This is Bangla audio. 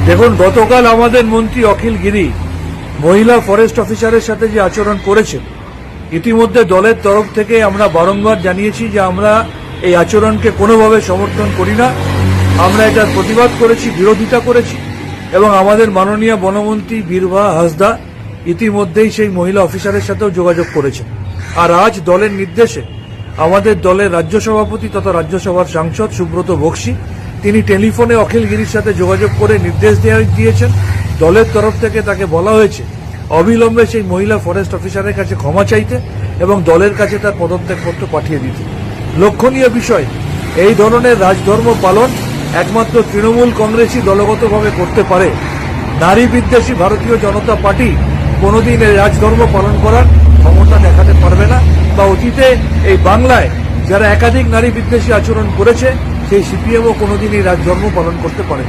দেখুন, গতকাল আমাদের মন্ত্রী অখিল গিরি মহিলা ফরেস্ট অফিসারের সাথে যে আচরণ করেছেন, ইতিমধ্যে দলের তরফ থেকে আমরা বারংবার জানিয়েছি যে আমরা এই আচরণকে কোনোভাবে সমর্থন করি না। আমরা এটার প্রতিবাদ করেছি, বিরোধিতা করেছি এবং আমাদের মাননীয় বনমন্ত্রী বীরভা হাসদা ইতিমধ্যেই সেই মহিলা অফিসারের সাথেও যোগাযোগ করেছেন। আর আজ দলের নির্দেশে আমাদের দলের রাজ্য সভাপতি তথা রাজ্যসভার সাংসদ সুব্রত বক্সী তিনি টেলিফোনে অখিল গিরির সাথে যোগাযোগ করে নির্দেশ দিয়েছেন। দলের তরফ থেকে তাকে বলা হয়েছে অবিলম্বে সেই মহিলা ফরেস্ট অফিসারের কাছে ক্ষমা চাইতে এবং দলের কাছে তার পদত্যাগপত্র পাঠিয়ে দিতে। লক্ষণীয় বিষয়, এই ধরনের রাজধর্ম পালন একমাত্র তৃণমূল কংগ্রেসই দলগতভাবে করতে পারে। নারী বিদ্বেষী ভারতীয় জনতা পার্টি কোনোদিন এই রাজধর্ম পালন করার ক্ষমতা দেখাতে পারবে না, বা অতীতে এই বাংলায় যারা একাধিক নারী বিদ্বেষী আচরণ করেছে সেই সিপিএমও কোনোদিন এই রাজধর্ম পালন করতে পারে।